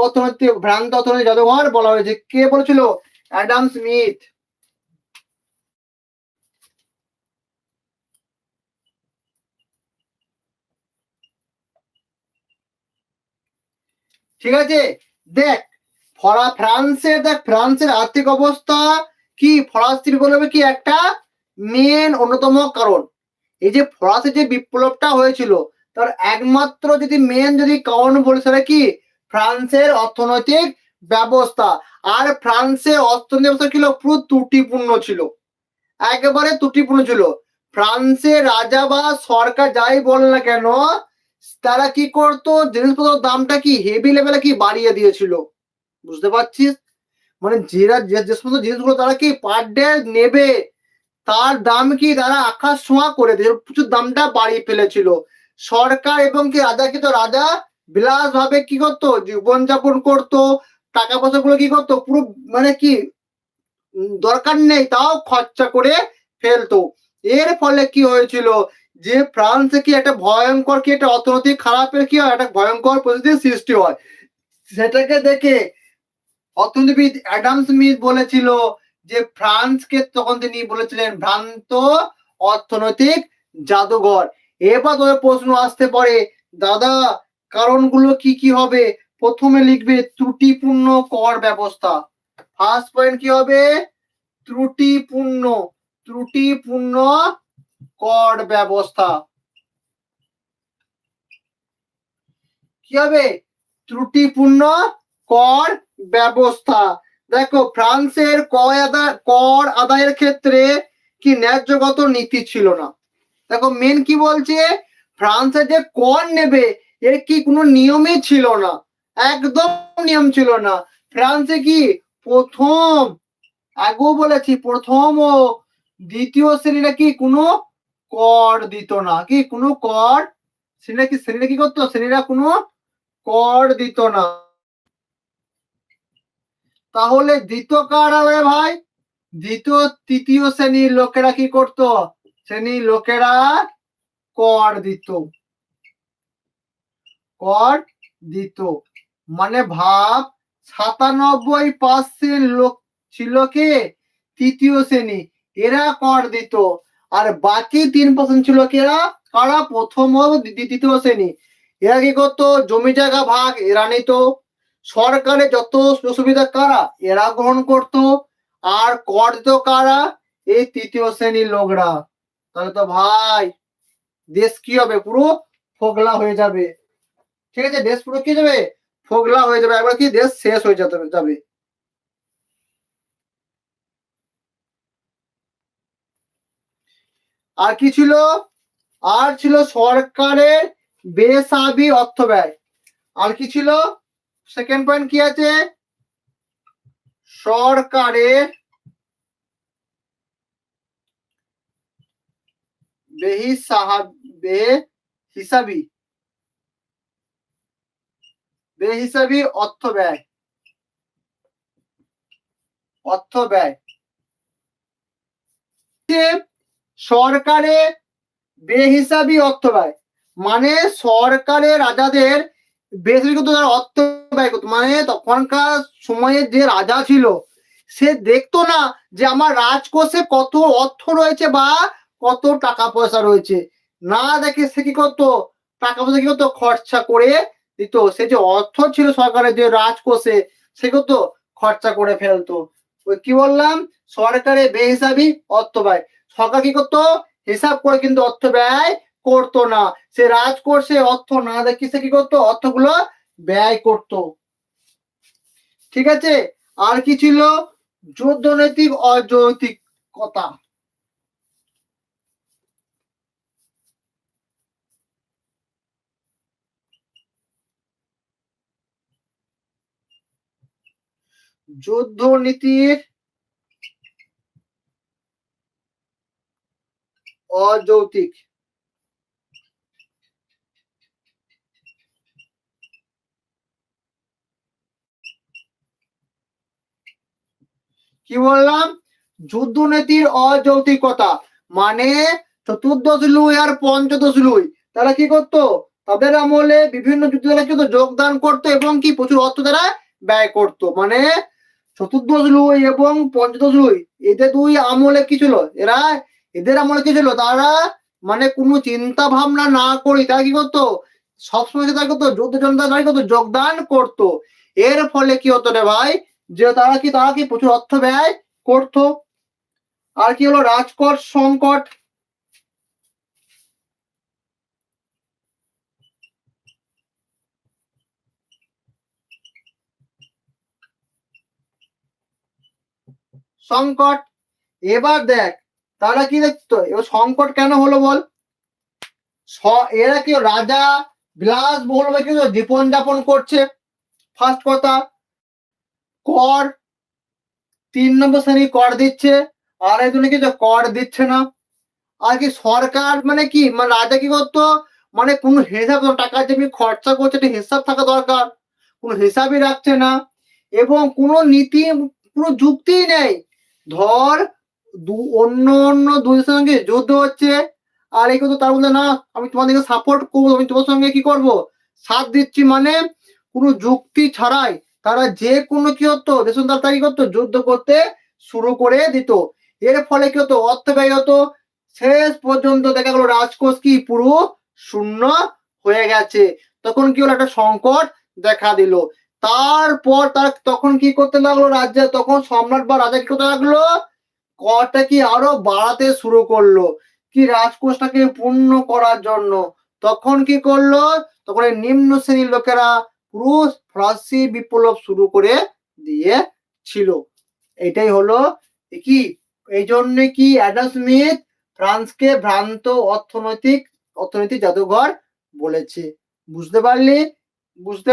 অর্থনৈতিক ভ্রান্ত অর্থনৈতিক জাদুঘর বলা হয়েছে। কে বলেছিল? Adam Smith. ঠিক আছে, দেখ ফ্রান্সের আর্থিক অবস্থা কি, ফরাসি বিপ্লবে কি একটা মেন অন্যতম কারণ। এই যে ফরাসি যে বিপ্লবটা হয়েছিল তার একমাত্র যদি মেন যদি কারণ বলে সেটা কি, ফ্রান্সের অর্থনৈতিক ব্যবস্থা। আর ফ্রান্সের অর্থনৈতিক ব্যবস্থা ছিল পুরো ত্রুটিপূর্ণ ছিল, একেবারে ত্রুটিপূর্ণ ছিল। ফ্রান্সের রাজা বা সরকার যাই বল না কেন, তারা কি করতো, জিনিসপত্রের দামটা কি হেভি লেভেলে কি বাড়িয়ে দিয়েছিল। বুঝতে পারছিস? মানে যে সমস্ত জিনিসগুলো তারা কি পার ডে নেবে তার দাম কি তারা আকাশ ছোঁয়া করে দিয়েছিল, প্রচুর দামটা বাড়িয়ে ফেলেছিল সরকার। এবং কি রাজা কি, তো রাজা বিলাস ভাবে কি করতো, জীবনযাপন করতো, টাকা পয়সা গুলো কি করতো পুরো মানে কি দরকার নেই তাও খরচা করে ফেলতো। এর ফলে কি হয়েছিল, যে ফ্রান্সে কি একটা ভয়ঙ্কর কি একটা অর্থনৈতিক খারাপের কি হয়, একটা ভয়ঙ্কর পরিস্থিতির সৃষ্টি হয়। সেটাকে দেখে অর্থনীতিবিদ অ্যাডাম স্মিথ বলেছিল যে ফ্রান্সকে তখন তিনি বলেছিলেন ভ্রান্ত অর্থনৈতিক জাদুঘর। এবার তোদের প্রশ্ন আসতে পারে, দাদা কারণগুলো কি কি হবে? প্রথমে লিখবে ত্রুটিপূর্ণ কর ব্যবস্থা। ফার্স্ট পয়েন্ট কি হবে? ত্রুটিপূর্ণ কর ব্যবস্থা। কি হবে? ত্রুটিপূর্ণ কর ব্যবস্থা। দেখো ফ্রান্সের কর আদায়ের ক্ষেত্রে কি ন্যায্যগত নীতি ছিল না। দেখো মেন কি বলছে, ফ্রান্সে যে কর নেবে এর কি কোনো নিয়মই ছিল না, একদম নিয়ম ছিল না। ফ্রান্সে কি প্রথম, আগেও বলেছি, প্রথম ও দ্বিতীয় শ্রেণীরা কি কোনো কর দিত না, কি কোনো কর শ্রেণীরা কি করতো, শ্রেণীরা কোনো কর দিত না। তাহলে দ্বিতীয় কার হবে ভাই? দ্বিতীয় তৃতীয় শ্রেণীর লোকেরা কি করতো, শ্রেণীর লোকেরা কর দিত, কর দিত। মানে ভাব 97% লোক ছিল কি তৃতীয় শ্রেণী, এরা কর দিত। আর বাকি 3% ছিল কি, এরা কারা, প্রথম ও দ্বিতীয় শ্রেণী। এরা কি করতো, জমি জায়গা ভাগ এরা নিত, সরকারের যত সুবিধা কারা এরা গ্রহণ করত, আর কর দিত কারা, এই তৃতীয় শ্রেণীর লোকরা। তাহলে তো ভাই দেশ কি হবে, পুরো ফোগলা হয়ে যাবে। ঠিক আছে, দেশ পুরো কি যাবে, ফোগলা হয়ে যাবে, একবার কি দেশ শেষ হয়ে যাবে। আর কি ছিল, আর ছিল সরকারের বেসাবি অর্থ ব্যয়। আর কি ছিল, সেকেন্ড পয়েন্ট কি আছে, সরকারের বেহিসাবি অর্থ ব্যয়। সরকারের বেহিসাবি অর্থ ব্যয় মানে সরকারের রাজাদের বেশি কিন্তু অর্থ ব্যয় করতো। মানে তখনকার সময়ে যে রাজা ছিল সে দেখতো না যে আমার রাজকোষে কত অর্থ রয়েছে বা কত টাকা পয়সা রয়েছে, না দেখে সে কি করতো, টাকা পয়সা কি করতো খরচা করে দিত। সে যে অর্থ ছিল সরকারের যে রাজকোষে সে করতো খরচা করে ফেলতো। ওই কি বললাম, সরকারের বেহিসাবি অর্থ ব্যয়। সরকার কি করতো, হিসাব করে কিন্তু অর্থ ব্যয় করতো না, সে রাজকোষে অর্থ না দেখে সে কি করতো, অর্থগুলো ব্যয় করতো। ঠিক আছে, আর কি ছিল, যুদ্ধনৈতিক অযৌক্তিকতা। যুদ্ধনীতির অযৌক্তিক। কি বললাম, যুদ্ধনীতির অযৌক্তিকতা মানে চতুর্দশ লুই আর পঞ্চদশ লুই তারা কি করতো, তাদের আমলে বিভিন্ন যুদ্ধ দ্বারা কিন্তু যোগদান করতো এবং কি প্রচুর অর্থ দ্বারা ব্যয় করতো। মানে চতুর্দশ লুই এবং পঞ্চদশ লুই এদের দুই আমলে কি ছিল, এদের আমলে কি ছিল, তারা মানে কোনো চিন্তা ভাবনা না করে তারা কি করতো, সবসময় তারা করতো যুদ্ধ জনতা তারা করতো যোগদান করতো। এর ফলে কি হতো রে ভাই, যে তারা কি প্রচুর অর্থ ব্যয় করতো। আর কি হলো, রাজকোট সংকট। সংকট, এবার দেখ তারা কি দেখতো, এবার সংকট কেন হলো বল। এরা কি রাজা বিলাসবহুলভাবে কি জীবন যাপন করছে, ফার্স্ট কথা। কর, 3 নম্বর শ্রেণী কর দিচ্ছে, আর একজনে কি কর দিচ্ছে না। আর কি সরকার মানে কি, মানে রাজা কি করতো, মানে কোনো হিসাব, টাকা যে আমি খরচা করছে একটা হিসাব থাকা দরকার, কোনো হিসাবই রাখছে না। এবং কোনো নীতি, কোনো যুক্তিই নেই। ধর অন্য অন্য দুই দেশের সঙ্গে যুদ্ধ হচ্ছে, আর এই কথা তার বলতে না আমি তোমাদেরকে সাপোর্ট করবো, আমি তোমার সঙ্গে কি করব, সাথ দিচ্ছি, মানে কোনো যুক্তি ছাড়াই তারা যে কোনো কি হতো দেশের তারা কি করতো যুদ্ধ করতে শুরু করে দিত। এর ফলে কি হতো, অর্থ ব্যয় হতো, শেষ পর্যন্ত দেখা গেল রাজকোষ কি পুরো শূন্য হয়ে গেছে। তখন কি হলো, একটা সংকট দেখা দিল। তারপর তার তখন কি করতে লাগলো রাজ্যে, তখন সম্রাট বা রাজা কি করতে লাগলো, করটা কি আরো বাড়াতে শুরু করলো, কি রাজকোষটাকে পূর্ণ করার জন্য। তখন কি করলো, তখন এই নিম্ন শ্রেণীর লোকেরা পুরো ফরাসি বিপ্লব শুরু করে দিয়েছিল। এটাই হলো কি, এই জন্য কি অ্যাডাম স্মিথ ফ্রান্সকে ভ্রান্ত অর্থনৈতিক জাদুঘর বলেছে। বুঝতে পারলি? বুঝতে